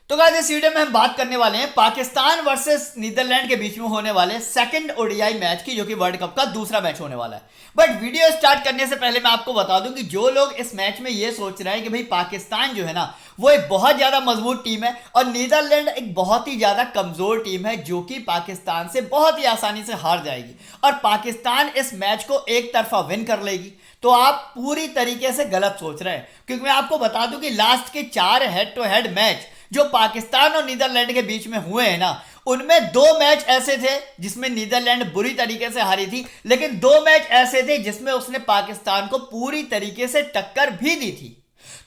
तो गाइस इस वीडियो में हम बात करने वाले हैं पाकिस्तान वर्सेस नीदरलैंड के बीच में होने वाले सेकंड ओडीआई मैच की, जो कि वर्ल्ड कप का दूसरा मैच होने वाला है। बट वीडियो स्टार्ट करने से पहले मैं आपको बता दूं कि जो लोग इस मैच में ये सोच रहे हैं कि भाई पाकिस्तान जो है ना वो एक बहुत ज्यादा मजबूत टीम है और नीदरलैंड एक बहुत ही ज्यादा कमजोर टीम है जो कि पाकिस्तान से बहुत ही आसानी से हार जाएगी और पाकिस्तान इस मैच को एक तरफा विन कर लेगी, तो आप पूरी तरीके से गलत सोच रहे हैं। क्योंकि मैं आपको बता दूं कि लास्ट के 4 हेड टू हेड मैच जो पाकिस्तान और नीदरलैंड के बीच में हुए हैं ना, उनमें 2 मैच ऐसे थे जिसमें नीदरलैंड बुरी तरीके से हारी थी, लेकिन 2 मैच ऐसे थे जिसमें उसने पाकिस्तान को पूरी तरीके से टक्कर भी दी थी।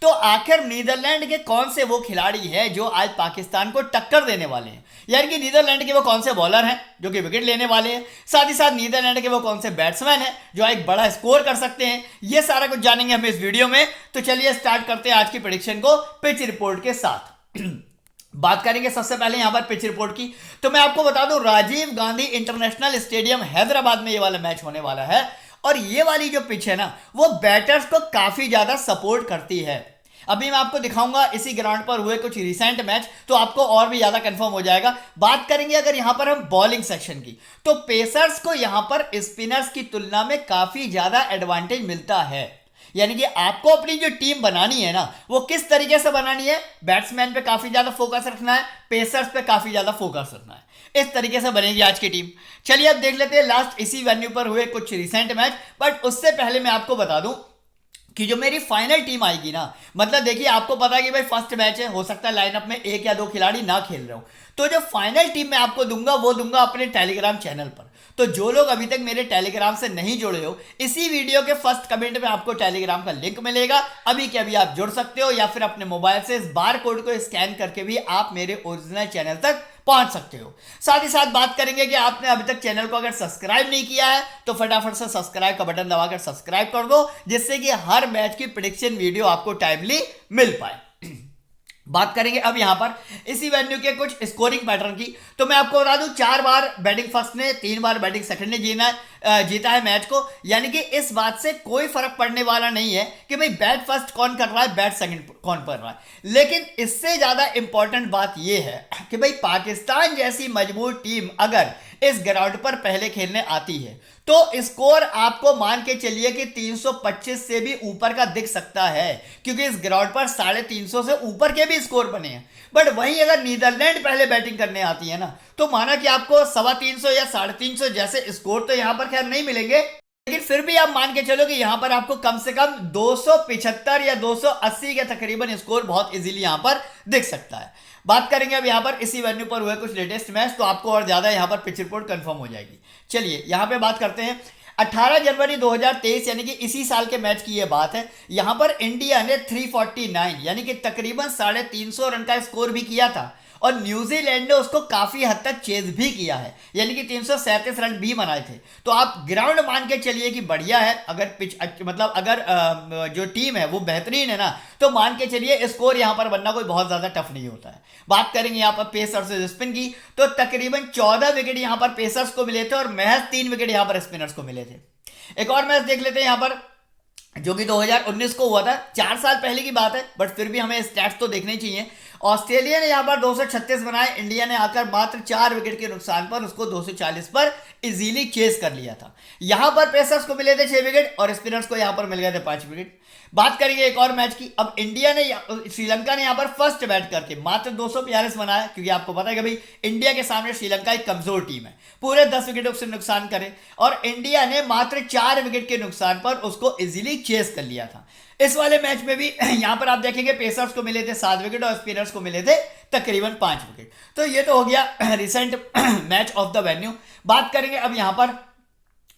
तो आखिर नीदरलैंड के कौन से वो खिलाड़ी हैं जो आज पाकिस्तान को टक्कर देने वाले हैं, यानी कि नीदरलैंड के वो कौन से बॉलर हैं जो कि विकेट लेने वाले हैं, साथ ही साथ नीदरलैंड के वो कौन से बैट्समैन हैं जो एक बड़ा स्कोर कर सकते हैं, ये सारा कुछ जानेंगे हम इस वीडियो में। तो चलिए स्टार्ट करते हैं आज की प्रेडिक्शन को पिच रिपोर्ट के साथ। बात करेंगे सबसे पहले यहां पर पिच रिपोर्ट की। तो मैं आपको बता दूं राजीव गांधी इंटरनेशनल स्टेडियम हैदराबाद में ये वाला मैच होने वाला है और ये वाली जो पिच है ना वो बैटर्स को काफी ज्यादा सपोर्ट करती है। अभी मैं आपको दिखाऊंगा इसी ग्राउंड पर हुए कुछ रिसेंट मैच, तो आपको और भी ज्यादा कंफर्म हो जाएगा। बात करेंगे अगर यहां पर हम बॉलिंग सेक्शन की, तो पेसर्स को यहां पर स्पिनर्स की तुलना में काफी ज्यादा एडवांटेज मिलता है। यानी कि आपको अपनी जो टीम बनानी है ना वो किस तरीके से बनानी है, बैट्समैन पे काफी ज्यादा फोकस रखना है, पेसर्स पे काफी ज्यादा फोकस रखना है, इस तरीके से बनेगी आज की टीम। चलिए अब देख लेते हैं लास्ट इसी वेन्यू पर हुए कुछ रिसेंट मैच। बट उससे पहले मैं आपको बता दूं कि जो मेरी फाइनल टीम आएगी ना, मतलब देखिए आपको पता है कि भाई फर्स्ट मैच है, हो सकता है लाइनअप में 1 या 2 खिलाड़ी ना खेल रहे हो, तो जो फाइनल टीम मैं आपको दूंगा वो दूंगा अपने टेलीग्राम चैनल पर। तो जो लोग अभी तक मेरे टेलीग्राम से नहीं जुड़े हो, इसी वीडियो के फर्स्ट कमेंट में आपको टेलीग्राम का लिंक मिलेगा, अभी के अभी आप जुड़ सकते हो, या फिर अपने मोबाइल से इस बार कोड को स्कैन करके भी आप मेरे ओरिजिनल चैनल तक पहुंच सकते हो। साथ ही साथ बात करेंगे कि आपने अभी तक चैनल को अगर सब्सक्राइब नहीं किया है तो फटाफट से सब्सक्राइब का बटन दबाकर सब्सक्राइब कर दो, जिससे कि हर मैच की प्रेडिक्शन वीडियो आपको टाइमली मिल पाए। बात करेंगे अब यहां पर इसी वेन्यू के कुछ स्कोरिंग पैटर्न की। तो मैं आपको बता दूं 4 बार बैटिंग फर्स्ट ने, 3 बार बैटिंग सेकंड ने जीता है मैच को, यानी कि इस बात से कोई फर्क पड़ने वाला नहीं है कि भाई बैट फर्स्ट कौन कर रहा है, बैट सेकंड कौन कर रहा है। लेकिन इससे ज्यादा इंपॉर्टेंट बात यह है कि भाई पाकिस्तान जैसी मजबूत टीम अगर इस ग्राउंड पर पहले खेलने आती है तो स्कोर आपको मान के चलिए कि 325 से भी ऊपर का दिख सकता है, क्योंकि इस ग्राउंड पर 350 से ऊपर के भी स्कोर बने हैं। बट वहीं अगर नीदरलैंड पहले बैटिंग करने आती है ना, तो माना कि आपको 350 या 350 जैसे स्कोर तो यहां पर खैर नहीं मिलेंगे, लेकिन फिर भी आप मान के चलो कि यहां पर आपको कम से कम 275 या 280 के तकरीबन स्कोर बहुत इजीली यहां पर दिख सकता है। बात करेंगे अब यहां पर इसी वेन्यू पर हुए कुछ लेटेस्ट मैच, तो आपको और ज्यादा यहां पर पिच रिपोर्ट कंफर्म हो जाएगी। चलिए यहां पे बात करते हैं 18 जनवरी 2023 यानी कि इसी साल के मैच की यह बात है। यहां पर इंडिया ने 349 यानी कि तकरीबन 350 रन का स्कोर भी किया था और न्यूजीलैंड ने उसको काफी हद तक चेज भी किया है, यानी कि 337 रन भी बनाए थे। तो आप ग्राउंड मान के चलिए कि बढ़िया है, अगर पिच मतलब अगर जो टीम है वो बेहतरीन है ना, तो मान के चलिए स्कोर यहां पर बनना कोई बहुत ज्यादा टफ नहीं होता है। बात करेंगे यहां पर पेसर्स से स्पिन की, तो तकरीबन 14 विकेट यहां पर पेसर्स को मिले थे और महज 3 विकेट यहां पर स्पिनर्स को मिले थे। एक और मैच देख लेते हैं यहां पर जो कि 2019 को हुआ था, 4 साल पहले की बात है, बट फिर भी हमें स्टैट्स तो देखने चाहिए। ऑस्ट्रेलिया ने यहां पर 236 बनाए, इंडिया ने आकर मात्र 4 विकेट के नुकसान पर उसको 240 पर इजीली चेस कर लिया था। यहां पर पेसर्स को मिले थे 6 विकेट और स्पिनर्स को यहां पर मिल गए थे 5 विकेट। बात करेंगे एक और मैच की। अब इंडिया ने श्रीलंका ने यहां पर फर्स्ट बैट करके मात्र 242 बनाया, क्योंकि आपको पता है कि भाई इंडिया के सामने श्रीलंका एक कमजोर टीम है, पूरे 10 विकेटों से नुकसान करे और इंडिया ने मात्र 4 विकेट के नुकसान पर उसको इजीली चेस कर लिया था। इस वाले मैच में भी यहां पर आप देखेंगे पेसर्स को मिले थे 7 विकेट और स्पिनर्स को मिले थे तकरीबन 5 विकेट। तो ये तो हो गया recent match of the venue. बात करेंगे अब यहां पर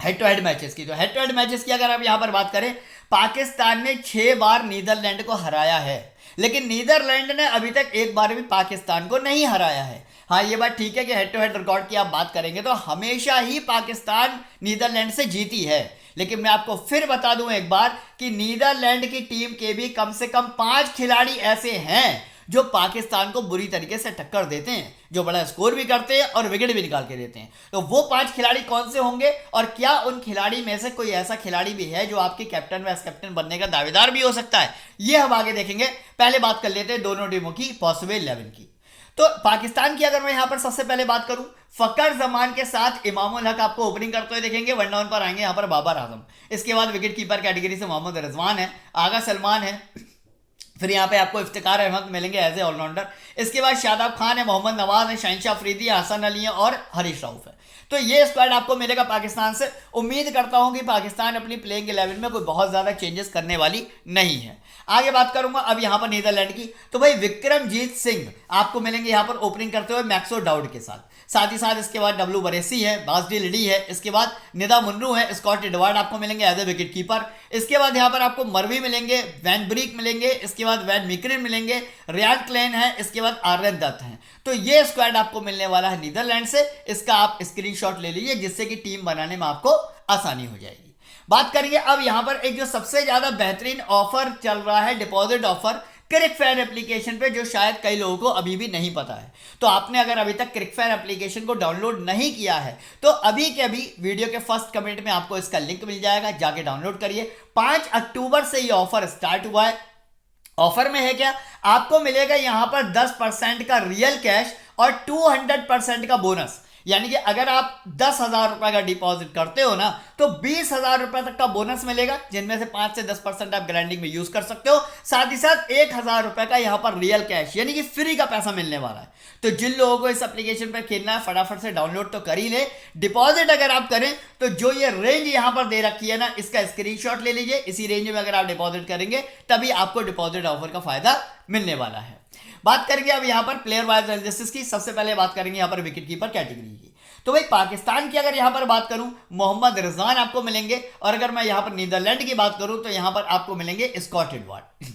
हेड टू हेड मैचेस की। तो हेड टू हेड मैचेस की अगर आप यहां पर बात करें, पाकिस्तान ने 6 बार नीदरलैंड को हराया है, लेकिन नीदरलैंड ने अभी तक एक बार भी पाकिस्तान को नहीं हराया है। हाँ ये बात ठीक है कि हेड टू हेड रिकॉर्ड की आप बात करेंगे तो हमेशा ही पाकिस्तान नीदरलैंड से जीती है, लेकिन मैं आपको फिर बता दूं एक बार कि नीदरलैंड की टीम के भी कम से कम 5 खिलाड़ी ऐसे हैं जो पाकिस्तान को बुरी तरीके से टक्कर देते हैं, जो बड़ा स्कोर भी करते हैं और विकेट भी निकाल के देते हैं। तो वो 5 खिलाड़ी कौन से होंगे और क्या उन खिलाड़ी में से कोई ऐसा खिलाड़ी भी है जो आपके कैप्टन वाइस कैप्टन बनने का दावेदार भी हो सकता है, ये हम आगे देखेंगे। पहले बात कर लेते हैं दोनों टीमों की पॉसिबल 11 की। तो पाकिस्तान की अगर मैं यहां पर सबसे पहले बात करूं, फकर जमान के साथ इमामुल हक आपको ओपनिंग करते हुए देखेंगे। वन डाउन पर आएंगे यहां पर बाबर आजम। इसके बाद विकेट कीपर कैटेगरी से मोहम्मद रिजवान है, आगा सलमान है, फिर यहाँ पे आपको इफ्तिकार अहमद मिलेंगे एज ए ऑलराउंडर। इसके बाद शादाब खान है, मोहम्मद नवाज है, शहनशाह अफरीदी है, हसन अली है और हरीश राउफ है। तो ये स्क्वाड आपको मिलेगा पाकिस्तान से। उम्मीद करता हूं कि पाकिस्तान अपनी प्लेइंग 11 में कोई बहुत ज्यादा चेंजेस करने वाली नहीं है। आगे बात करूंगा अब यहां पर नीदरलैंड की, तो भाई विक्रमजीत सिंह आपको मिलेंगे यहां पर ओपनिंग करते हुए मैक्सो डाउड के साथ ही साथ इसके बाद डब्ल्यू बरेसी है, बासडी लिडी है, इसके बाद निदा मुन्नू है, स्कॉट एडवर्ड आपको मिलेंगे एज ए विकेट कीपर। इसके बाद यहां पर आपको मरवी मिलेंगे, वैन ब्रीक मिलेंगे, इसके बाद वैन मिक्रिन मिलेंगे, रियाड क्लेन है, इसके बाद आर्यन दत्त है। तो ये स्क्वाड आपको मिलने वाला है नीदरलैंड से। इसका आप स्क्रीनशॉट ले लीजिए जिससे कि टीम बनाने में आपको आसानी हो जाएगी। बात करेंगे अब यहां पर एक जो सबसे ज्यादा बेहतरीन ऑफर चल रहा है, डिपॉजिट ऑफर क्रिकफेयर एप्लीकेशन पे, जो शायद कई लोगों को अभी भी नहीं पता है। तो आपने अगर अभी तक क्रिकफेयर एप्लीकेशन को डाउनलोड नहीं किया है तो अभी के अभी वीडियो के फर्स्ट कमेंट में आपको इसका लिंक मिल जाएगा, जाके डाउनलोड करिए। 5 अक्टूबर से ये ऑफर स्टार्ट हुआ है। ऑफर में है क्या, आपको मिलेगा यहां पर 10% का रियल कैश और 200% का बोनस। यानी कि अगर आप 10,000 रुपए का डिपॉजिट करते हो ना तो 20,000 रुपए तक का बोनस मिलेगा, जिनमें से 5 से 10% आप ग्राइंडिंग में यूज कर सकते हो। साथ ही साथ 1,000 रुपए का यहां पर रियल कैश यानी कि फ्री का पैसा मिलने वाला है। तो जिन लोगों को इस एप्लीकेशन पर खेलना है फटाफट से डाउनलोड तो कर ही ले। डिपॉजिट अगर आप करें तो जो ये रेंज यहां पर दे रखी है ना, इसका स्क्रीनशॉट ले लीजिए। इसी रेंज में अगर आप डिपॉजिट करेंगे तभी आपको डिपॉजिट ऑफर का फायदा मिलने वाला है। बात करेंगे अब यहां पर प्लेयर वाइज एनालिसिस की। सबसे पहले बात करेंगे यहां पर विकेट कीपर कैटेगरी की। तो भाई पाकिस्तान की अगर यहां पर बात करूं, मोहम्मद रिजवान आपको मिलेंगे, और अगर मैं यहां पर नीदरलैंड की बात करूं तो यहां पर आपको मिलेंगे स्कॉट एडवर्ड।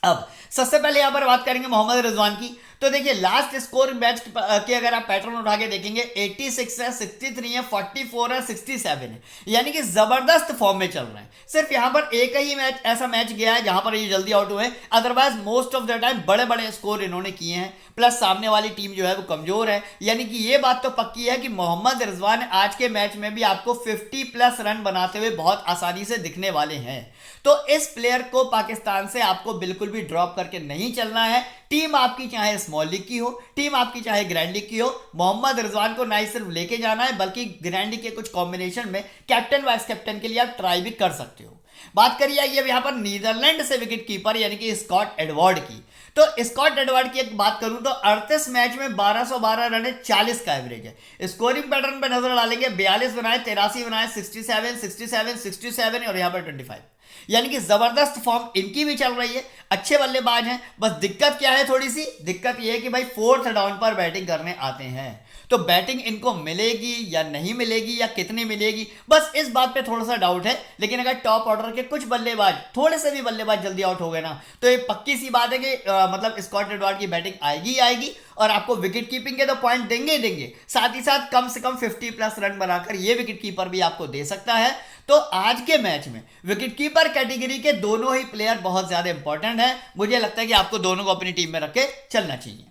अब सबसे पहले यहां पर बात करेंगे मोहम्मद रिजवान की। तो देखिए लास्ट स्कोर मैच के अगर आप पैटर्न उठा के देखेंगे 86 है, 63 है, 44 है, 67 है, यानी कि जबरदस्त फॉर्म में चल रहे हैं। सिर्फ यहां पर एक ही मैच ऐसा मैच गया है जहां पर ये जल्दी आउट हुए हैं, otherwise most of the time बड़े बड़े स्कोर इन्होंने किए हैं। प्लस सामने वाली टीम जो है वो कमजोर है, यानी कि ये बात तो पक्की है कि मोहम्मद रिजवान आज के मैच में भी आपको 50+ रन बनाते हुए बहुत आसानी से दिखने वाले हैं। तो इस प्लेयर को पाकिस्तान से आपको बिल्कुल भी ड्रॉप करके नहीं चलना है। टीम आपकी चाहे स्मॉल लीग की हो, टीम आपकी चाहे ग्रैंड लीग की हो, मोहम्मद रिजवान को ना सिर्फ लेके जाना है बल्कि ग्रैंड लीग के कुछ कॉम्बिनेशन में कैप्टन वाइस कैप्टन के लिए आप ट्राई भी कर सकते हो। बात करिए ये यहां पर नीदरलैंड से विकेट कीपर यानी कि स्कॉट एडवर्ड की। तो स्कॉट एडवर्ड की एक बात करूं तो 38 मैच में 1212 रन है, 40 का एवरेज है। स्कोरिंग पैटर्न पे नजर डालेंगे 42 बनाए, 83 बनाए, 67, 67, 67 और यहां पर 25, यानी कि जबरदस्त फॉर्म इनकी भी चल रही है। अच्छे बल्लेबाज हैं। बस दिक्कत क्या है, थोड़ी सी दिक्कत यह है कि भाई 4th डाउन पर बैटिंग करने आते हैं। तो बैटिंग इनको मिलेगी या नहीं मिलेगी या कितनी मिलेगी, बस इस बात पे थोड़ा सा डाउट है। लेकिन अगर टॉप ऑर्डर के कुछ बल्लेबाज, थोड़े से भी बल्लेबाज जल्दी आउट हो गए ना तो ये पक्की सी बात है कि मतलब स्कॉट एडवर्ड की बैटिंग आएगी आएगी और आपको विकेट कीपिंग के तो पॉइंट देंगे ही देंगे, साथ ही साथ कम से कम 50+ रन बनाकर ये विकेट कीपर भी आपको दे सकता है। तो आज के मैच में विकेट कीपर कैटेगरी के दोनों ही प्लेयर बहुत ज्यादा इंपॉर्टेंट है। मुझे लगता है कि आपको दोनों को अपनी टीम में रख के चलना चाहिए।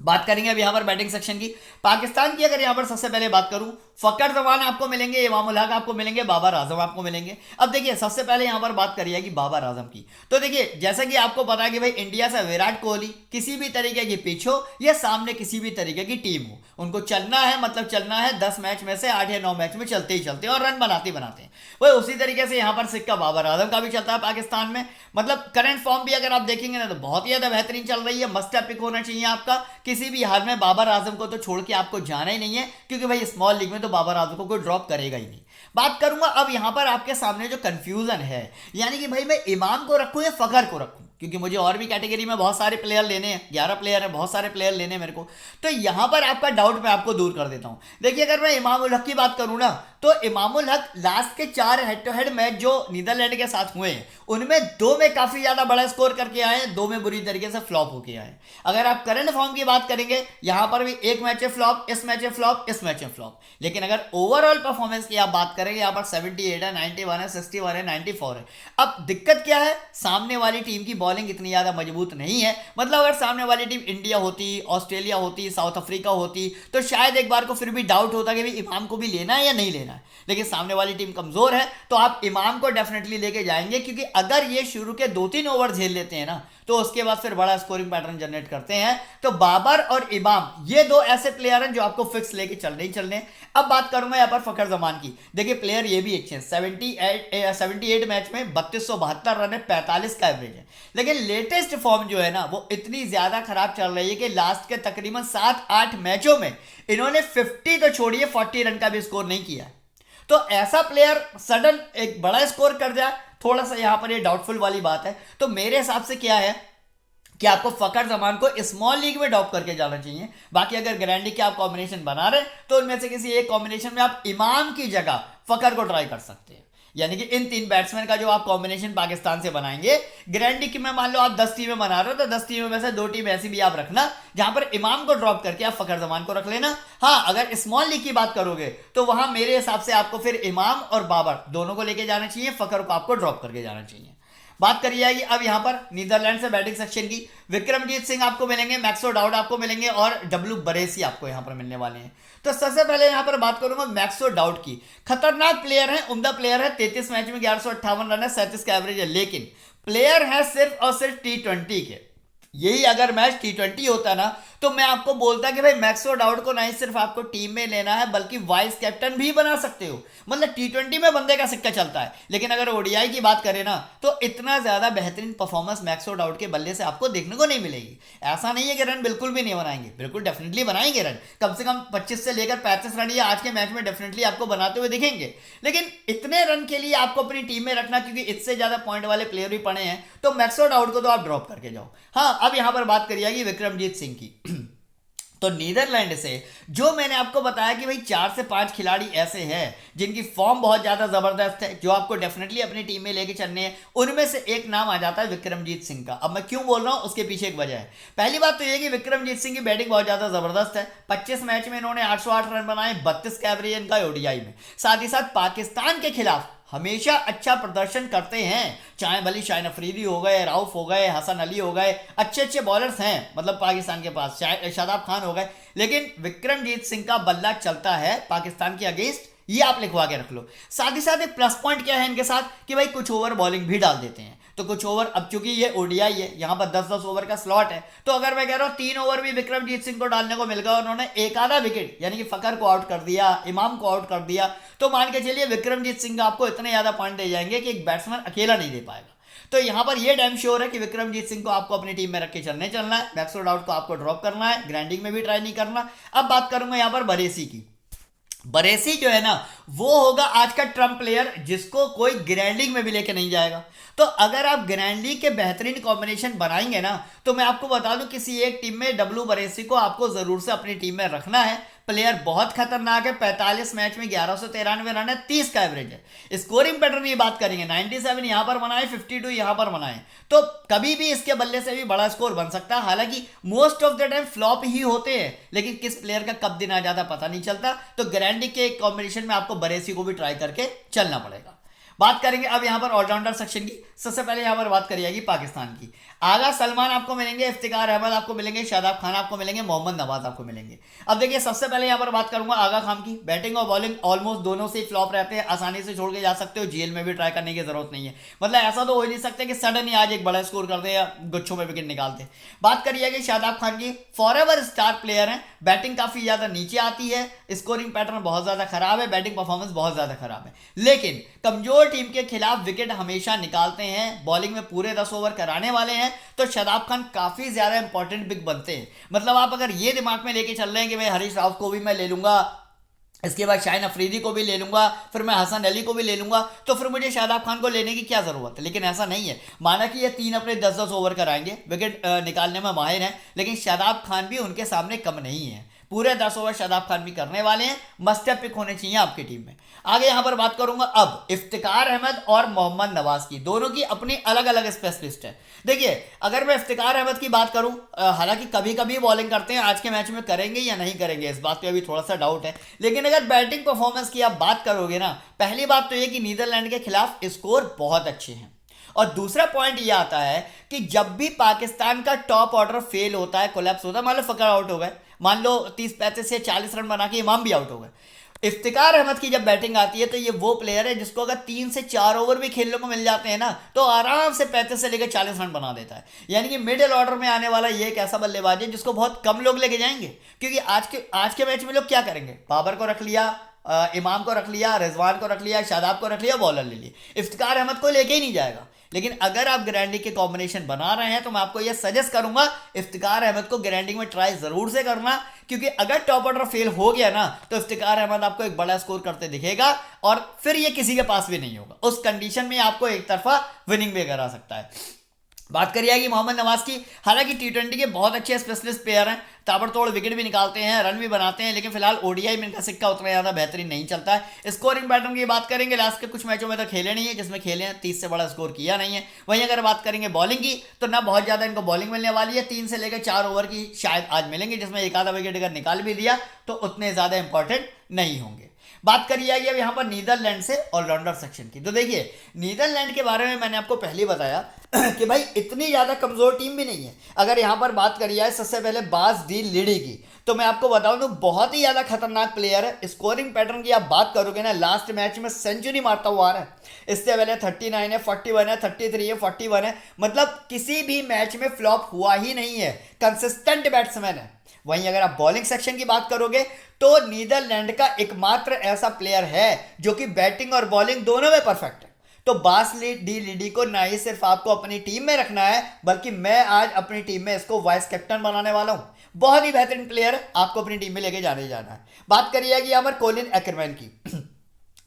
बात करेंगे अब यहां पर बैटिंग सेक्शन की। पाकिस्तान की अगर यहां पर सबसे पहले बात करूं, फकर जमान आपको मिलेंगे, इमामुल हक आपको मिलेंगे, बाबर आजम आपको मिलेंगे। अब देखिए सबसे पहले यहां पर बात करिए कि बाबर आजम की। तो देखिए जैसा कि आपको पता है कि भाई इंडिया से विराट कोहली किसी भी तरीके की पिच हो या सामने किसी भी तरीके की टीम हो, उनको चलना है, मतलब चलना है 10 मैच में से 8 या 9 मैच में चलते ही चलते हैं और रन बनाते ही बनाते हैं। वही उसी तरीके से यहां पर सिक्का बाबर आजम का भी चलता है पाकिस्तान में। मतलब करंट फॉर्म भी अगर आप देखेंगे ना तो बहुत ही ज्यादा बेहतरीन चल रही है। मस्ट पिक होना चाहिए आपका। किसी भी हाल में बाबर आजम को तो छोड़ के आपको जाना ही नहीं है, क्योंकि भाई स्मॉल लीग में तो बाबर आजम को कोई ड्रॉप करेगा ही नहीं। बात करूंगा अब यहां पर आपके सामने जो कंफ्यूजन है, यानी कि भाई मैं इमाम को रखूं या फकर को रखूं, क्योंकि मुझे और भी कैटेगरी में बहुत सारे प्लेयर लेने हैं, 11 प्लेयर हैं, बहुत सारे प्लेयर लेने हैं मेरे को। तो यहां पर आपका डाउट मैं आपको दूर कर देता हूं। देखिए अगर मैं इमामुल हक की बात करूं ना तो इमामुल हक लास्ट के 4 हेड टू हेड मैच जो नीदरलैंड के साथ हुए हैं उनमें 2 में काफी ज्यादा बड़ा स्कोर करके आए हैं, 2 में बुरी तरीके से फ्लॉप होके आए हैं। अगर आप करंट फॉर्म की बात करेंगे यहां पर भी एक मैच है फ्लॉप, इस मैच है फ्लॉप, इस मैच है फ्लॉप। लेकिन अगर ओवरऑल परफॉर्मेंस की आप बात करेंगे यहां पर 78 है, 91 है, 61 है, 94 है। अब दिक्कत क्या है, सामने वाली टीम की बॉलिंग बॉलिंग इतनी ज़्यादा मजबूत नहीं है। मतलब अगर सामने वाली टीम इंडिया होती, ऑस्ट्रेलिया होती, साउथ अफ्रीका होती, तो शायद एक बार को फिर भी डाउट होता कि भाई इमाम को भी लेना है या नहीं लेना है। लेकिन सामने वाली टीम कमज़ोर है तो आप इमाम को डेफिनेटली लेके जाएंगे, क्योंकि अगर ये शुरू के 2-3 ओवर झेल लेते हैं ना तो उसके बाद फिर बड़ा स्कोरिंग पैटर्न जनरेट करते हैं। तो बाबर और इमाम ये दो ऐसे प्लेयर हैं जो आपको फिक्स लेके चलने। अब बात करूंगा यहाँ पर फखर जमान की। देखिए प्लेयर ये भी अच्छे हैं, 78 मैच में 3272 रन है, 45 का एवरेज है। लेकिन लेटेस्ट फॉर्म जो है ना वो इतनी ज्यादा खराब चल रही है कि लास्ट के तकरीबन 7-8 मैचों में इन्होंने 50 तो छोड़िए 40 रन का भी स्कोर नहीं किया। तो ऐसा प्लेयर सडन एक बड़ा स्कोर कर जाए, थोड़ा सा यहां पर ये डाउटफुल वाली बात है। तो मेरे हिसाब से क्या है कि आपको फखर जमान को स्मॉल लीग में ड्रॉप करके जाना चाहिए। बाकी अगर ग्रैंडी के आप कॉम्बिनेशन बना रहे तो उनमें से किसी एक कॉम्बिनेशन में आप इमाम की जगह फखर को ट्राई कर सकते हैं। यानी कि इन 3 बैट्समैन का जो आप कॉम्बिनेशन पाकिस्तान से बनाएंगे, ग्रैंडी की में मान लो आप 10 टीमें बना रहे हो तो 10 टीमों में से 2 टीम ऐसी भी आप रखना जहां पर इमाम को ड्रॉप करके आप फखर जमान को रख लेना। हाँ, अगर स्मॉल लीग की बात करोगे तो वहां मेरे हिसाब से आपको फिर इमाम और बाबर दोनों को लेके जाना चाहिए, फखर को आपको ड्रॉप करके जाना चाहिए। बात करी जाएगी अब यहां पर नीदरलैंड से बैटिंग सेक्शन की। विक्रमजीत सिंह आपको मिलेंगे, मैक्सो डाउड आपको मिलेंगे और डब्ल्यू बरेसी आपको यहां पर मिलने वाले हैं। तो सबसे पहले यहां पर बात करूंगा मैक्सो डाउड की। खतरनाक प्लेयर है, उम्दा प्लेयर है, 33 मैच में 1158 रन है, 37 का एवरेज है। लेकिन प्लेयर है सिर्फ और सिर्फ T20 के। यही अगर मैच T20 होता ना तो मैं आपको बोलता कि भाई मैक्सो डाउड को नहीं सिर्फ आपको टीम में लेना है बल्कि वाइस कैप्टन भी बना सकते हो। मतलब T20 में बंदे का सिक्का चलता है, लेकिन अगर ओडीआई की बात करें ना तो इतना ज्यादा बेहतरीन परफॉर्मेंस मैक्सो डाउड के बल्ले से आपको देखने को नहीं मिलेगी। ऐसा नहीं है कि रन बिल्कुल भी नहीं बनाएंगे, बिल्कुल डेफिनेटली बनाएंगे रन, कम से कम 25 से लेकर 35 रन ये आज के मैच में डेफिनेटली आपको बनाते हुए दिखेंगे। लेकिन इतने रन के लिए आपको अपनी टीम में रखना, क्योंकि इससे ज्यादा पॉइंट वाले प्लेयर भी पड़े हैं, तो मैक्सो डाउड को तो आप ड्रॉप करके जाओ। हाँ, अब यहां पर बात करिएगी विक्रमजीत सिंह की। तो नीदरलैंड से जो मैंने आपको बताया कि भाई 4 से 5 खिलाड़ी ऐसे हैं जिनकी फॉर्म बहुत ज्यादा जबरदस्त है, जो आपको डेफिनेटली अपनी टीम में लेके चलने हैं, उनमें से एक नाम आ जाता है विक्रमजीत सिंह का। अब मैं क्यों बोल रहा हूं उसके पीछे एक वजह है। पहली बात तो यह कि विक्रमजीत सिंह की बैटिंग बहुत ज्यादा जबरदस्त है। 25 मैच में इन्होंने 808 रन बनाए, 32 का एवरेज इनका ओडीआई में। साथ ही साथ पाकिस्तान के खिलाफ हमेशा अच्छा प्रदर्शन करते हैं, चाहे भली शाहिन अफरीदी हो गए, राउफ हो गए, हसन अली हो गए, अच्छे अच्छे बॉलर्स हैं मतलब पाकिस्तान के पास, शादाब खान हो गए। लेकिन विक्रमजीत सिंह का बल्ला चलता है पाकिस्तान के अगेंस्ट, ये आप लिखवा के रख लो। साथ ही साथ एक प्लस पॉइंट क्या है इनके साथ कि भाई कुछ ओवर बॉलिंग भी डाल देते हैं। तो कुछ ओवर, अब चूंकि ये ओडीआई है, यहां पर 10-10 ओवर का स्लॉट है, तो अगर मैं कह रहा हूं 3 ओवर भी विक्रमजीत सिंह को डालने को मिल गया, उन्होंने एक आधा विकेट यानी कि फकर को आउट कर दिया, इमाम को आउट कर दिया, तो मान के चलिए विक्रमजीत सिंह आपको इतने ज्यादा पॉइंट दे जाएंगे कि एक बैट्समैन अकेला नहीं दे पाएगा। तो यहां पर यह डैम श्योर है कि विक्रमजीत सिंह को आपको अपनी टीम में रख के चलना है, मैक्सो डाउड को आपको ड्रॉप करना है, ग्राइंडिंग में भी ट्राई नहीं करना। अब बात करूंगा यहां पर बरेसी की। बरेसी जो है ना वो होगा आज का ट्रम्प प्लेयर जिसको कोई ग्रैंडिंग में भी लेके नहीं जाएगा। तो अगर आप ग्रैंडी के बेहतरीन कॉम्बिनेशन बनाएंगे ना तो मैं आपको बता दूं किसी एक टीम में डब्ल्यू बरेसी को आपको जरूर से अपनी टीम में रखना है। प्लेयर बहुत खतरनाक है, 45 मैच में 1193 रन है, 30 का एवरेज है। स्कोरिंग पैटर्न की बात करेंगे 97 यहां पर बनाए, 52 यहां पर बनाए, तो कभी भी इसके बल्ले से भी बड़ा स्कोर बन सकता है। हालांकि most of the time flop ही होते हैं, लेकिन किस प्लेयर का कब दिन आ जाता पता नहीं चलता। तो ग्रैंडी के कॉम्बिनेशन में आपको बरेसी को भी ट्राई करके चलना पड़ेगा। बात करेंगे अब यहां पर ऑलराउंडर सेक्शन की। सबसे पहले यहां पर बात करी जाएगी पाकिस्तान की। आगा सलमान आपको मिलेंगे, इफ्तिकार अहमद आपको मिलेंगे, शादाब खान आपको मिलेंगे, मोहम्मद नवाज आपको मिलेंगे। अब देखिए सबसे पहले यहां पर बात करूंगा आगा खान की। बैटिंग और बॉलिंग ऑलमोस्ट दोनों से फ्लॉप रहते हैं, आसानी से छोड़ के जा सकते हो, जीएल में भी ट्राई करने की जरूरत नहीं है। मतलब ऐसा तो हो ही नहीं सकता कि सडन ही आज एक बड़ा स्कोर कर दे या गुच्छों में विकेट निकाल दे। बात करिए कि शादाब खान की, फॉरएवर स्टार प्लेयर है, बैटिंग काफी ज्यादा नीचे आती है, स्कोरिंग पैटर्न बहुत ज्यादा खराब है, बैटिंग परफॉर्मेंस बहुत ज्यादा खराब है, लेकिन कमजोर टीम के खिलाफ विकेट हमेशा निकालते हैं, बॉलिंग में पूरे 10 ओवर कराने वाले हैं। तो शादाब खान काफी ज्यादा इंपॉर्टेंट पिक बनते हैं। मतलब आप अगर ये दिमाग में लेके चल रहे हैं कि भाई हरीश राव को भी मैं ले लूंगा, इसके बाद शाहिन अफरीदी को भी ले लूंगा, फिर मैं हसन अली को भी ले लूंगा, तो फिर मुझे शादाब खान को लेने की क्या जरूरत है। लेकिन ऐसा नहीं है। माना कि ये 3 अपने 10-10 ओवर कराएंगे, विकेट निकालने में माहिर हैं, लेकिन शादाब खान भी उनके सामने कम नहीं है। पूरे 10 ओवर शादाब खान भी करने वाले हैं, मस्ट हैव पिक होने चाहिए आपकी टीम में। आगे यहां पर बात करूंगा अब इफ्तिकार अहमद और मोहम्मद नवाज की। दोनों की अपनी अलग अलग स्पेशलिस्ट है। देखिए अगर मैं इफ्तिकार अहमद की बात करूं, हालांकि कभी कभी बॉलिंग करते हैं, आज के मैच में करेंगे या नहीं करेंगे इस बात पे अभी थोड़ा सा डाउट है, लेकिन अगर बैटिंग परफॉर्मेंस की आप बात करोगे ना, पहली बात तो ये कि नीदरलैंड के खिलाफ स्कोर बहुत अच्छे हैं और दूसरा पॉइंट ये आता है कि जब भी पाकिस्तान का टॉप ऑर्डर फेल होता है, कोलैप्स होता है, मान लो फ़खर आउट हो गए, मान लो 30-35 या 40 रन बना के इमाम भी आउट हो गए, इफ्तिकार अहमद की जब बैटिंग आती है तो ये वो प्लेयर है जिसको अगर 3 से 4 ओवर भी खेलने को मिल जाते हैं ना तो आराम से 35 से लेकर 40 रन बना देता है। यानी कि मिडिल ऑर्डर में आने वाला ये एक ऐसा बल्लेबाज है जिसको बहुत कम लोग लेके जाएंगे, क्योंकि आज के मैच में लोग क्या करेंगे, बाबर को रख लिया, इमाम को रख लिया, रिजवान को रख लिया, शादाब को रख लिया, बॉलर ले लिए, इफ्तिकार अहमद को लेके ही नहीं जाएगा। लेकिन अगर आप ग्रैंडिंग के कॉम्बिनेशन बना रहे हैं तो मैं आपको यह सजेस्ट करूंगा इफ्तिकार अहमद को ग्रैंडिंग में ट्राई जरूर से करना, क्योंकि अगर टॉप ऑर्डर फेल हो गया ना तो इफ्तिकार अहमद आपको एक बड़ा स्कोर करते दिखेगा और फिर ये किसी के पास भी नहीं होगा। उस कंडीशन में आपको एक तरफा विनिंग भी करा सकता है। बात करिए कि मोहम्मद नवाज की, हालांकि टी20 के बहुत अच्छे स्पेशलिस्ट प्लेयर हैं, ताबड़तोड़ विकेट भी निकालते हैं, रन भी बनाते हैं, लेकिन फिलहाल ओडीआई में इनका सिक्का उतना ज़्यादा बेहतरीन नहीं चलता है। स्कोरिंग पैटर्न की बात करेंगे, लास्ट के कुछ मैचों में तो खेले नहीं है, जिसमें खेले हैं 30 से बड़ा स्कोर किया नहीं है। वहीं अगर बात करेंगे बॉलिंग की तो ना बहुत ज़्यादा इनको बॉलिंग मिलने वाली है, 3 से लेकर 4 ओवर की शायद आज मिलेंगे, जिसमें एक आधा विकेट अगर निकाल भी दिया तो उतने ज़्यादा इंपॉर्टेंट नहीं होंगे। बात करी जाएगी अब यहाँ पर नीदरलैंड से ऑलराउंडर सेक्शन की। तो देखिए नीदरलैंड के बारे में मैंने आपको पहले ही बताया कि भाई इतनी ज़्यादा कमज़ोर टीम भी नहीं है। अगर यहाँ पर बात करी जाए सबसे पहले बास डी लिडी की, तो मैं आपको बताऊं तो बहुत ही ज़्यादा खतरनाक प्लेयर है। स्कोरिंग पैटर्न की आप बात करोगे ना, लास्ट मैच में सेंचुरी मारता हुआ आ रहा है, इससे पहले 39 है, 41 है, 33 है, 41 है, मतलब किसी भी मैच में फ्लॉप हुआ ही नहीं है, कंसिस्टेंट बैट्समैन है। वहीं अगर आप बॉलिंग सेक्शन की बात करोगे तो नीदरलैंड का एकमात्र ऐसा प्लेयर है जो कि बैटिंग और बॉलिंग दोनों में परफेक्ट है। तो बास डी लिडी को ना ही सिर्फ आपको अपनी टीम में रखना है, बल्कि मैं आज अपनी टीम में इसको वाइस कैप्टन बनाने वाला हूं। बहुत ही बेहतरीन प्लेयर है, आपको अपनी टीम में लेके जाने ही जाना है। बात करिए कि यहाँ पर कोलिन एक्करमैन की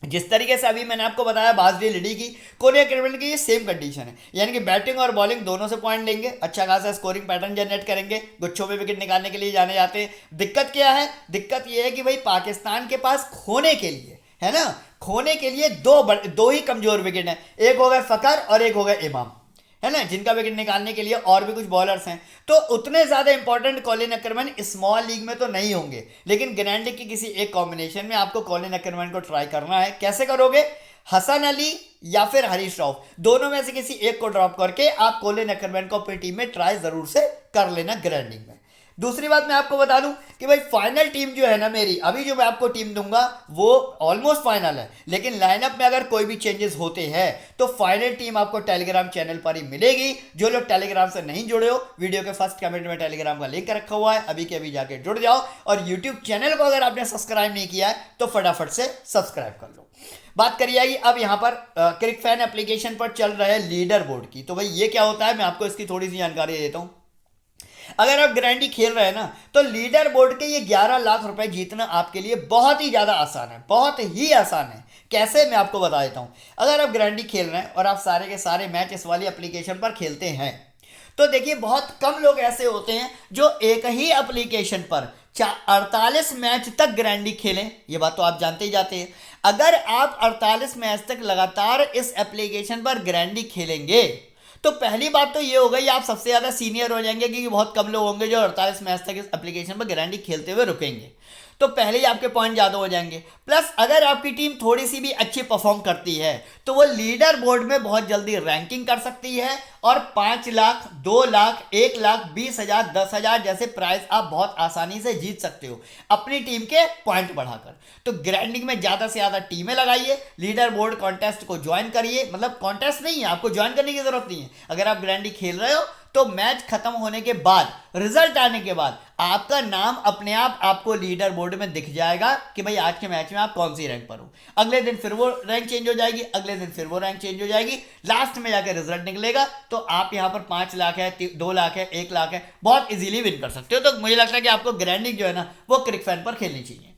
जिस तरीके से अभी मैंने आपको बताया बास डी लिडी की, कोलिन एक्करमैन की ये सेम कंडीशन है, यानी कि बैटिंग और बॉलिंग दोनों से पॉइंट लेंगे, अच्छा खासा स्कोरिंग पैटर्न जनरेट करेंगे, गुच्छों में विकेट निकालने के लिए जाने जाते हैं। दिक्कत क्या है, दिक्कत ये है कि भाई पाकिस्तान के पास खोने के लिए, है ना, खोने के लिए दो ही कमजोर विकेट हैं, एक हो गए फकर और एक हो गए इमाम, है ना, जिनका विकेट निकालने के लिए और भी कुछ बॉलर्स हैं। तो उतने ज़्यादा important Colin Ackermann small league में तो नहीं होंगे, लेकिन ग्रैंड लीग की किसी एक कॉम्बिनेशन में आपको कोलिन एक्करमैन को ट्राई करना है। कैसे करोगे, हसन अली या फिर हरीश राव, दोनों में से किसी एक को ड्रॉप करके आप कोलिन एक्करमैन को अपनी टीम में ट्राई ज़रूर से कर लेना ग्रैंड लीग में। दूसरी बात मैं आपको बता दूं कि भाई फाइनल टीम जो है ना मेरी, अभी जो मैं आपको टीम दूंगा वो ऑलमोस्ट फाइनल है, लेकिन लाइनअप में अगर कोई भी चेंजेस होते हैं तो फाइनल टीम आपको टेलीग्राम चैनल पर ही मिलेगी। जो लोग टेलीग्राम से नहीं जुड़े हो, वीडियो के फर्स्ट कमेंट में टेलीग्राम का लिंक रखा हुआ है, अभी के अभी जाके जुड़ जाओ। और यूट्यूब चैनल को अगर आपने सब्सक्राइब नहीं किया है तो फटाफट से सब्सक्राइब कर लो। बात करिए अब यहाँ पर क्रिक फैन एप्लीकेशन पर चल रहा है लीडर बोर्ड की। तो भाई ये क्या होता है, मैं आपको इसकी थोड़ी सी जानकारी देता हूँ। अगर आप ग्रैंडी खेल रहे हैं ना तो लीडर बोर्ड के ये 11 लाख रुपए जीतना आपके लिए बहुत ही ज़्यादा आसान है, बहुत ही आसान है। कैसे, मैं आपको बता देता हूँ। अगर आप ग्रैंडी खेल रहे हैं और आप सारे के सारे मैच इस वाली एप्लीकेशन पर खेलते हैं तो देखिए बहुत कम लोग ऐसे होते हैं जो एक ही एप्लीकेशन पर 48 मैच तक ग्रैंडी खेलें, ये बात तो आप जानते ही जाते हैं। अगर आप 48 मैच तक लगातार इस एप्लीकेशन पर ग्रैंडी खेलेंगे तो पहली बात तो ये हो गई आप सबसे ज़्यादा सीनियर हो जाएंगे, क्योंकि बहुत कम लोग होंगे जो 48 मैच तक इस एप्लीकेशन पर ग्रैंडी खेलते हुए रुकेंगे, तो पहले ही आपके पॉइंट ज़्यादा हो जाएंगे। प्लस अगर आपकी टीम थोड़ी सी भी अच्छी परफॉर्म करती है तो वो लीडर बोर्ड में बहुत जल्दी रैंकिंग कर सकती है और 5 लाख, 2 लाख, 1 लाख, 20,000, 10,000 जैसे प्राइस आप बहुत आसानी से जीत सकते हो अपनी टीम के पॉइंट बढ़ाकर। तो ग्रैंडिंग में ज़्यादा से ज़्यादा टीमें लगाइए, लीडर बोर्ड कॉन्टेस्ट को ज्वाइन करिए, मतलब कॉन्टेस्ट नहीं है, आपको ज्वाइन करने की जरूरत नहीं है। अगर आप ग्रैंडी खेल रहे हो तो मैच खत्म होने के बाद, रिजल्ट आने के बाद आपका नाम अपने आप आपको लीडर बोर्ड में दिख जाएगा कि भाई आज के मैच में आप कौन सी रैंक पर हो। अगले दिन फिर वो रैंक चेंज हो जाएगी, अगले दिन फिर वो रैंक चेंज हो जाएगी, लास्ट में जाकर रिजल्ट निकलेगा तो आप यहाँ पर 5 लाख है, 2 लाख है, 1 लाख है, बहुत इजीली विन कर सकते हो। तो मुझे लगता है कि आपको ग्रैंडिंग जो है ना वो क्रिक फैन पर खेलनी चाहिए।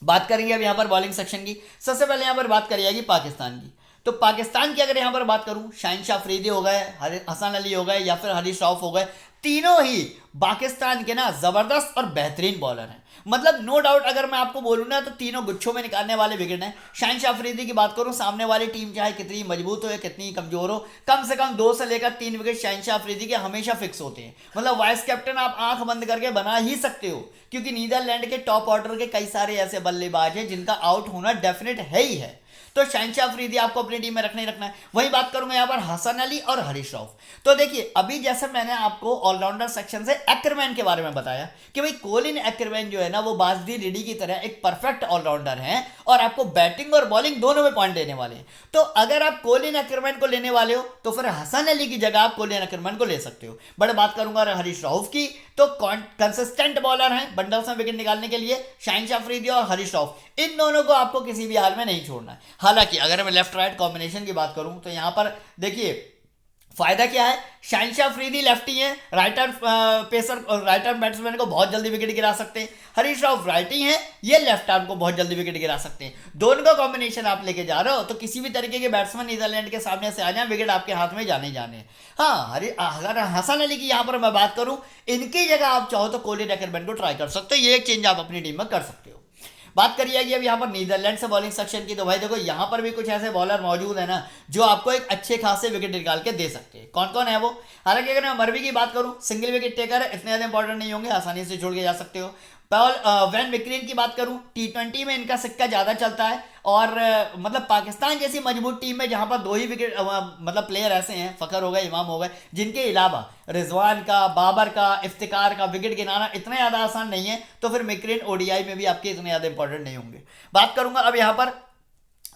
बात करेंगे अब यहाँ पर बॉलिंग सेक्शन की। सबसे पहले यहाँ पर बात करी जाएगी पाकिस्तान की। तो पाकिस्तान की अगर यहाँ पर बात करूँ, शाहिन अफरीदी हो गए, हसन अली हो गए या फिर हरीश राव हो गए, तीनों ही पाकिस्तान के ना ज़बरदस्त और बेहतरीन बॉलर हैं। मतलब नो डाउट अगर मैं आपको बोलूँ ना तो तीनों गुच्छों में निकालने वाले विकेट हैं। शाहिन अफरीदी की बात करूँ, सामने वाली टीम चाहे कितनी मजबूत हो या कितनी कमज़ोर हो, कम से कम 2 से लेकर 3 विकेट शाहिन अफरीदी के हमेशा फिक्स होते हैं। मतलब वाइस कैप्टन आप आंख बंद करके बना ही सकते हो, क्योंकि नीदरलैंड के टॉप ऑर्डर के कई सारे ऐसे बल्लेबाज हैं जिनका आउट होना डेफिनेट है ही है। तो शहनशाह अफरीदी आपको अपनी टीम में रखना ही रखना है। वही बात करूंगा यहाँ पर हसन अली और हरीश राउफ। तो देखिए अभी जैसे मैंने आपको ऑलराउंडर सेक्शन से एक्करमैन के बारे में बताया कि भाई कोलिन एक्करमैन जो है ना वो बाजदी लिडी की तरह एक परफेक्ट ऑलराउंडर है और आपको बैटिंग और बॉलिंग दोनों में पॉइंट देने वाले हैं। तो अगर आप कोलिन एक्करमैन को लेने वाले हो तो फिर हसन अली की जगह आप कोलिन एक्करमैन को ले सकते हो। बट बात करूंगा हरीश राउफ की, तो कंसिस्टेंट बॉलर हैं बंडल्स में विकेट निकालने के लिए, शहनशाह अफरीदी और हरीश राउफ, इन दोनों को आपको किसी भी हाल में नहीं छोड़ना है। हालांकि अगर मैं लेफ्ट राइट कॉम्बिनेशन की बात करूं तो यहां पर देखिए फायदा क्या है, शहनशाह अफरीदी लेफ्टी है, राइटर पेसर और राइटर बैट्समैन को बहुत जल्दी विकेट गिरा सकते हैं। हरीश राउफ राइटी हैं, ये लेफ्ट आर्म को बहुत जल्दी विकेट गिरा सकते हैं। दोनों का कॉम्बिनेशन आप लेके जा रहे हो तो किसी भी तरीके के बैट्समैन नीदरलैंड के सामने से आ जाए, विकेट आपके हाथ में जाने जाने। हाँ, अगर हसन अली की यहाँ पर मैं बात करूँ, इनकी जगह आप चाहो तो कोलिन एक्करमैन को ट्राई कर सकते हो, ये एक चेंज आप अपनी टीम में कर सकते हो। बात करिए अब यहाँ पर नीदरलैंड से बॉलिंग सेक्शन की, तो भाई देखो यहाँ पर भी कुछ ऐसे बॉलर मौजूद है ना जो आपको एक अच्छे खासे विकेट निकाल के दे सकते हैं। कौन कौन है वो? हालांकि अगर मैं मरवी की बात करूँ, सिंगल विकेट टेकर है, इतने ज़्यादा इंपॉर्टेंट नहीं होंगे, आसानी से छोड़ के जा सकते हो। पॉल वैन मैक्रीन की बात करूं, टी20 में इनका सिक्का ज़्यादा चलता है और मतलब पाकिस्तान जैसी मजबूत टीम में जहां पर दो ही विकेट मतलब प्लेयर ऐसे हैं, फ़खर हो गए, इमाम हो गए, जिनके अलावा रिजवान का, बाबर का, इफ्तिकार का विकेट गिनाना इतना ज़्यादा आसान नहीं है, तो फिर मैक्रीन ओडीआई में भी आपके इतने ज़्यादा इंपॉर्टेंट नहीं होंगे। बात करूंगा अब यहाँ पर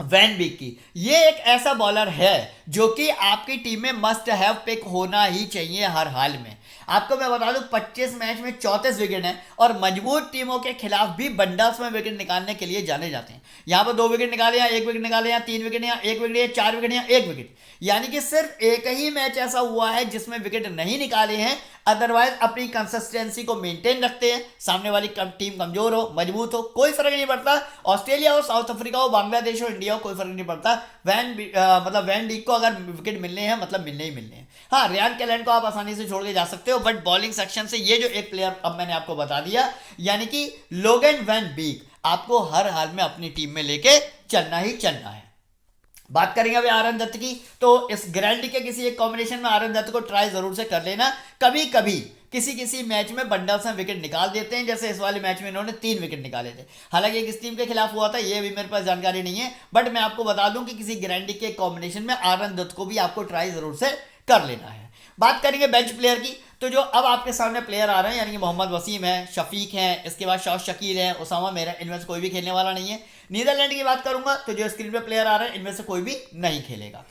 वैन बीक की, ये एक ऐसा बॉलर है जो कि आपकी टीम में मस्ट हैव पिक होना ही चाहिए हर हाल में। आपको मैं बता दूं 25 मैच में 34 विकेट हैं और मजबूत टीमों के खिलाफ भी बंडल्स में विकेट निकालने के लिए जाने जाते हैं। यहाँ पर 2 विकेट निकाले, या 1 विकेट निकाले, या 3 विकेट, या 1 विकेट, या 4 विकेट, या 1 विकेट, यानी कि सिर्फ एक ही मैच ऐसा हुआ है जिसमें विकेट नहीं निकाले हैं। अदरवाइज अपनी कंसिस्टेंसी को मेंटेन रखते हैं। सामने वाली टीम कमजोर हो, मजबूत हो, कोई फर्क नहीं पड़ता, ऑस्ट्रेलिया हो, साउथ अफ्रीका हो, बांग्लादेश हो, इंडिया हो, कोई फर्क नहीं पड़ता। वैन डीक को अगर विकेट मिलने हैं मतलब मिलने ही मिलने हैं। हाँ, रियान कैलेंड को आप आसानी से छोड़ के जा सकते हो, बट बॉलिंग सेक्शन से ये जो एक प्लेयर अब मैंने आपको बता दिया, यानी कि लोगन वैन बीक, आपको हर हाल में अपनी टीम में लेके चलना ही चलना है। बात करेंगे अभी आरन दत्त की, तो इस ग्रैंड के किसी एक कॉम्बिनेशन में आरन दत्त को ट्राई जरूर से कर लेना। कभी कभी किसी मैच में बंडल्स में विकेट निकाल देते हैं, जैसे इस वाले मैच में इन्होंने 3 विकेट निकाले थे। हालांकि किस टीम के खिलाफ हुआ था ये भी मेरे पास जानकारी नहीं है, बट मैं आपको बता दूं कि किसी ग्रैंड के कॉम्बिनेशन में आरन दत्त को भी आपको ट्राई जरूर से कर लेना है। बात करेंगे बेंच प्लेयर की, तो जो अब आपके सामने प्लेयर आ रहे हैं, यानी कि मोहम्मद वसीम है, शफीक है, इसके बाद शौश शकील है, उसामा मेरा, इनमें से कोई भी खेलने वाला नहीं है। नीदरलैंड की बात करूंगा तो जो स्क्रीन पे प्लेयर आ रहे हैं इनमें से कोई भी नहीं खेलेगा।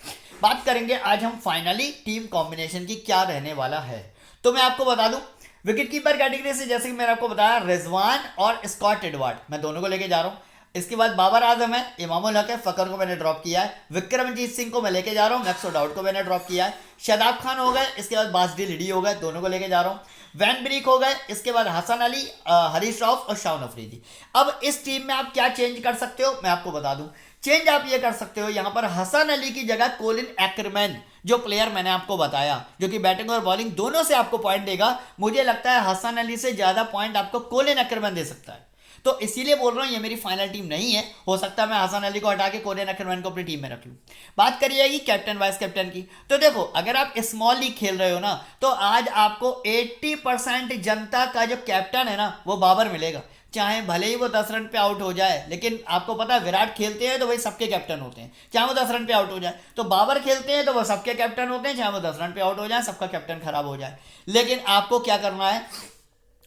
बात करेंगे आज हम फाइनली टीम कॉम्बिनेशन की क्या रहने वाला है, तो मैं आपको बता दूं विकेट कीपर कैटेगरी से, जैसे कि मैंने आपको बताया, रिजवान और स्कॉट एडवर्ड, मैं दोनों को लेके जा रहा हूं। इसके बाद बाबर आजम है, इमामुल हक है, फकर को मैंने ड्रॉप किया है, विक्रमजीत सिंह को मैं लेके जा रहा हूँ, मैक्सो डाउट को मैंने ड्रॉप किया है, शादाब खान हो गए, इसके बाद बासडी लिडी हो गए, दोनों को लेके जा रहा हूँ, वैन ब्रीक हो गए, इसके बाद हसन अली, हरीश राउफ और शाउन अफरीदी। अब इस टीम में आप क्या चेंज कर सकते हो मैं आपको बता दूं। चेंज आप ये कर सकते हो, यहां पर हसन अली की जगह कोलिन एक्करमैन, जो प्लेयर मैंने आपको बताया जो कि बैटिंग और बॉलिंग दोनों से आपको पॉइंट देगा, मुझे लगता है हसन अली से ज्यादा पॉइंट आपको कोलिन एक्करमैन दे सकता है। तो इसीलिए बोल रहा हूं ये मेरी फाइनल टीम नहीं है, हो सकता है मैं हसन अली को हटा के कोलिन एक्करमैन को अपनी टीम में रख लूं। बात करिएगी कैप्टन वाइस कैप्टन की, तो देखो अगर आप स्मॉल लीग खेल रहे हो ना, तो आज आपको 80% जनता का जो कैप्टन है ना वो बाबर मिलेगा। चाहे भले ही वो 10 रन पे आउट हो जाए, लेकिन आपको पता है विराट खेलते हैं तो वही सबके कैप्टन होते हैं, चाहे वो 10 रन पे आउट हो जाए। तो बाबर खेलते हैं तो वो सबके कैप्टन होते हैं, चाहे वो 10 रन पे आउट हो जाए, सबका कैप्टन खराब हो जाए। लेकिन आपको क्या करना है,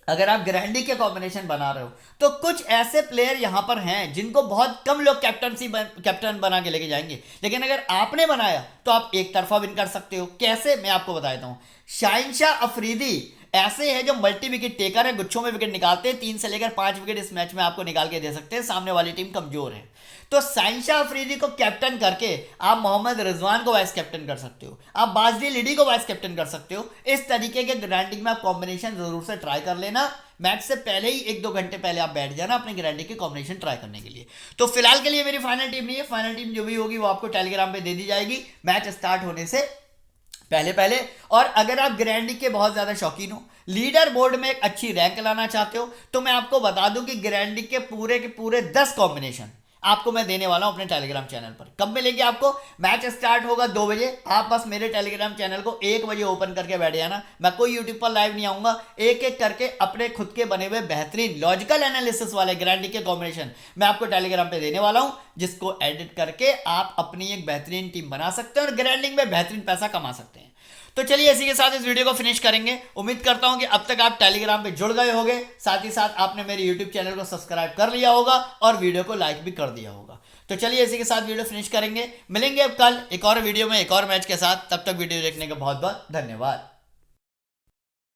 अगर आप ग्रैंडी के कॉम्बिनेशन बना रहे हो तो कुछ ऐसे प्लेयर यहां पर हैं जिनको बहुत कम लोग कैप्टन बना के लेके जाएंगे, लेकिन अगर आपने बनाया तो आप एक तरफा विन कर सकते हो। कैसे, मैं आपको बता देता हूं। शहनशाह अफरीदी ऐसे हैं जो मल्टी विकेट टेकर है, गुच्छों में विकेट निकालते हैं, 3 से लेकर 5 विकेट इस मैच में आपको निकाल के दे सकते हैं, सामने वाली टीम कमजोर है। तो शहनशाह अफरीदी को कैप्टन करके आप मोहम्मद रिजवान को वाइस कैप्टन कर सकते हो, आप बाजदी लिडी को वाइस कैप्टन कर सकते हो। इस तरीके के ग्रांडिंग में आप कॉम्बिनेशन जरूर से ट्राई कर लेना। मैच से पहले ही 1-2 घंटे पहले आप बैठ जाना अपने ग्रांडिंग के कॉम्बिनेशन ट्राई करने के लिए। तो फिलहाल के लिए मेरी फाइनल टीम नहीं है, फाइनल टीम जो भी होगी वो आपको टेलीग्राम पे दे दी जाएगी मैच स्टार्ट होने से पहले। और अगर आप ग्रैंडी के बहुत ज़्यादा शौकीन हो, लीडर बोर्ड में एक अच्छी रैंक लाना चाहते हो, तो मैं आपको बता दूं कि ग्रैंडी के पूरे 10 कॉम्बिनेशन आपको मैं देने वाला हूं अपने टेलीग्राम चैनल पर। कब मिलेंगे आपको? मैच स्टार्ट होगा 2 बजे, आप बस मेरे टेलीग्राम चैनल को 1 बजे ओपन करके बैठ जाना। मैं कोई यूट्यूब पर लाइव नहीं आऊंगा, एक एक करके अपने खुद के बने हुए बेहतरीन लॉजिकल एनालिसिस वाले गारंटी के कॉम्बिनेशन मैं आपको टेलीग्राम पे देने वाला हूं, जिसको एडिट करके आप अपनी एक बेहतरीन टीम बना सकते हैं और ग्राइंडिंग में बेहतरीन पैसा कमा सकते हैं। तो चलिए इसी के साथ इस वीडियो को फिनिश करेंगे। उम्मीद करता हूं कि अब तक आप टेलीग्राम पे जुड़ गए होंगे, साथ ही साथ आपने मेरे यूट्यूब चैनल को सब्सक्राइब कर लिया होगा और वीडियो को लाइक भी कर दिया होगा। तो चलिए इसी के साथ वीडियो फिनिश करेंगे, मिलेंगे अब कल एक और वीडियो में एक और मैच के साथ। तब तक वीडियो देखने का बहुत बहुत धन्यवाद।